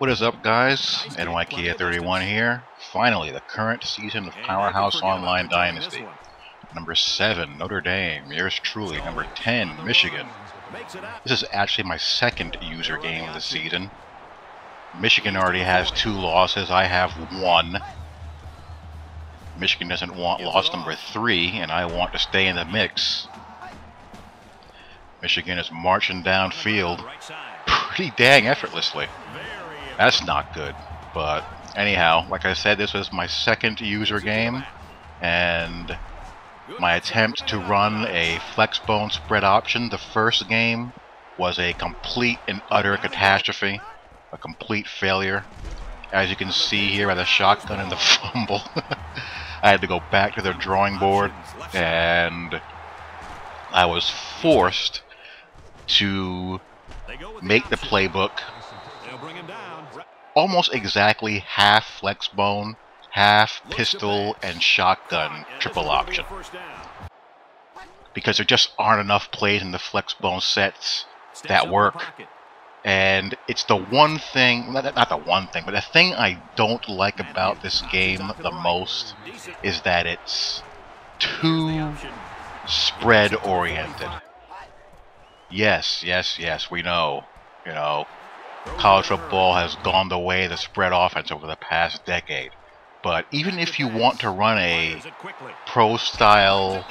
What is up, guys? Ncaa 31 here. Finally, the current season of Powerhouse Online Dynasty. Number 7, Notre Dame. Yours truly. Number 10, Michigan. This is actually my second user game of the season. Michigan already has 2 losses. I have 1. Michigan doesn't want loss number 3, and I want to stay in the mix. Michigan is marching downfield pretty dang effortlessly. That's not good. But anyhow, like I said, this was my second user game, and my attempt to run a Flexbone spread option. The first game was a complete and utter catastrophe, a complete failure. As you can see here by the shotgun and the fumble, I had to go back to the drawing board, and I was forced to make the playbook almost exactly half Flexbone, half pistol and shotgun triple option, because there just aren't enough plays in the Flexbone sets that work. And it's the one thing, not the one thing, but the thing I don't like about this game the most is that it's too spread oriented. Yes, we know, college football has gone the way of the spread offense over the past decade. But even if you want to run a pro-style,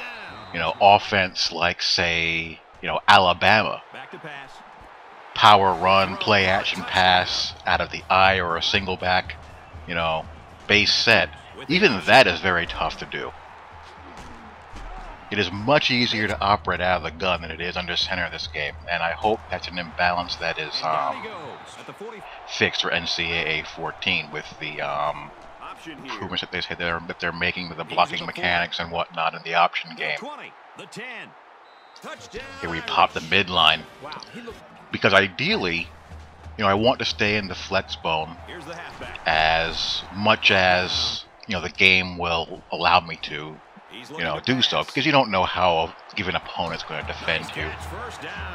offense like, say, Alabama, power run, play action pass out of the eye or a single back, base set, even that is very tough to do. It is much easier to operate out of the gun than it is under center in this game, and I hope that's an imbalance that is fixed for Ncaa 14 with the improvements that they say that they're making with the blocking mechanics and whatnot in the option game. Here we pop the midline, because ideally, I want to stay in the Flexbone as much as the game will allow me to. Do so, because you don't know how a given opponent's going to defend you,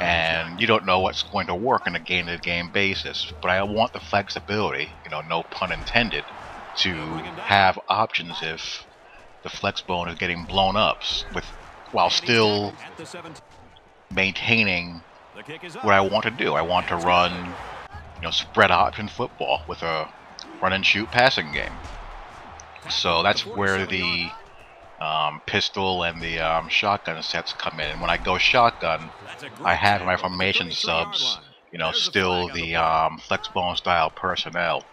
and you don't know what's going to work on a game-to-game basis. But I want the flexibility, no pun intended, to have options if the Flexbone is getting blown up, while still maintaining what I want to do. I want to run, spread option football with a run-and-shoot passing game. So that's where the pistol and the shotgun sets come in. And when I go shotgun, I have my formation subs, still the Flexbone style personnel.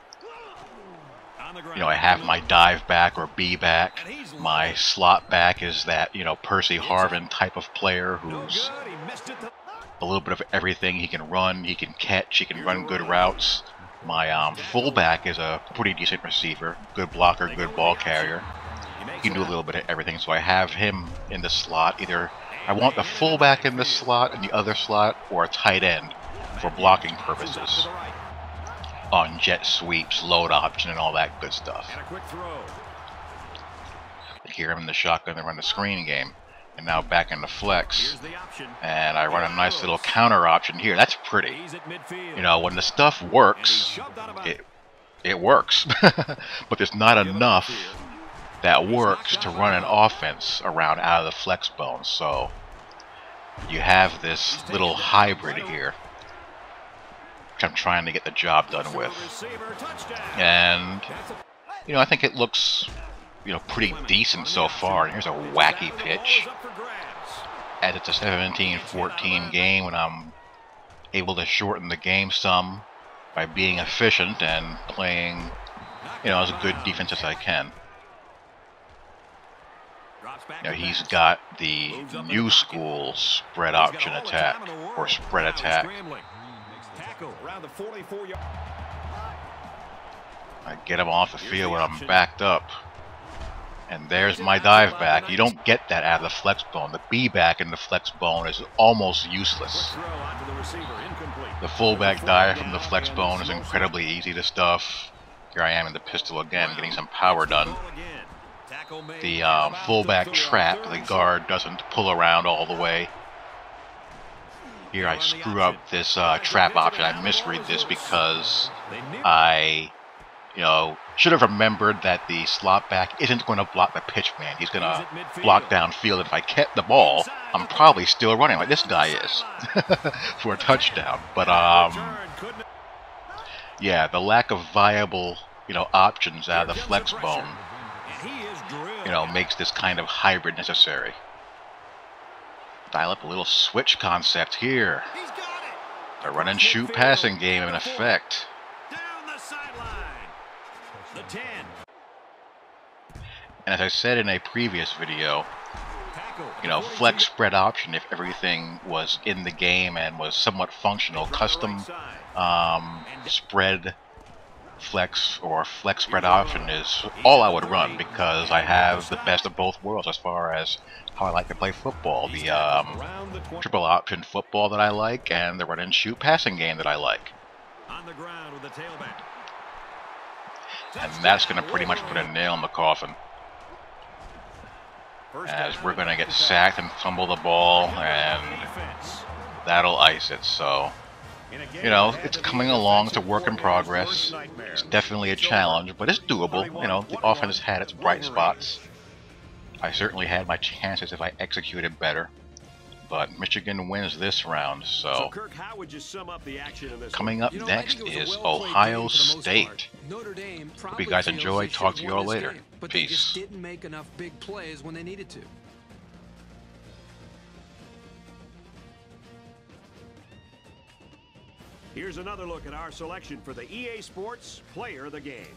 I have my dive back or B back. My slot back is that, Percy Harvin type of player who's a little bit of everything. He can run, he can catch, he can run good routes. My fullback is a pretty decent receiver, good blocker, good ball carrier. He can do a little bit of everything, so I have him in the slot. Either I want the fullback in the slot and the other slot, or a tight end for blocking purposes on jet sweeps, load option, and all that good stuff. Here I'm in the shotgun and run the screen game, and now back in the flex, and I run a nice little counter option here. That's pretty. When the stuff works, it works, but there's not enough that works to run an offense around out of the Flexbone. So you have this little hybrid here, which I'm trying to get the job done with. And I think it looks pretty decent so far. And here's a wacky pitch, as it's a 17-14 game, and I'm able to shorten the game some by being efficient and playing as good defense as I can. He's got the new school spread option attack, or spread attack. I get him off the field when I'm backed up. And there's my dive back. You don't get that out of the Flexbone. The B back in the Flexbone is almost useless. The fullback dive from the Flexbone is incredibly easy to stuff. Here I am in the pistol again, getting some power done. The fullback trap, the guard doesn't pull around all the way. Here I screw up this trap option. I misread this because I, should have remembered that the slot back isn't going to block the pitch man. He's going to block downfield. If I kept the ball, I'm probably still running like this guy is for a touchdown. But yeah, the lack of viable options out of the Flexbone, makes this kind of hybrid necessary. Dial up a little switch concept here. A run and shoot passing game in effect. And as I said in a previous video, flex spread option, if everything was in the game and was somewhat functional, custom spread flex or flex spread option is all I would run, because I have the best of both worlds as far as how I like to play football. The triple option football that I like, and the run and shoot passing game that I like. And that's going to pretty much put a nail in the coffin, as we're going to get sacked and fumble the ball, and that'll ice it. So, it's coming along. It's a work in progress. It's definitely a challenge, but it's doable. The offense had its bright spots. I certainly had my chances if I executed better. But Michigan wins this round, so Kirk, how would you sum up the action in this coming up next is Ohio State. Hope you guys enjoyed. Talk to you all later. But Peace. They just didn't make enough big plays when they needed to. Here's another look at our selection for the EA Sports Player of the Game.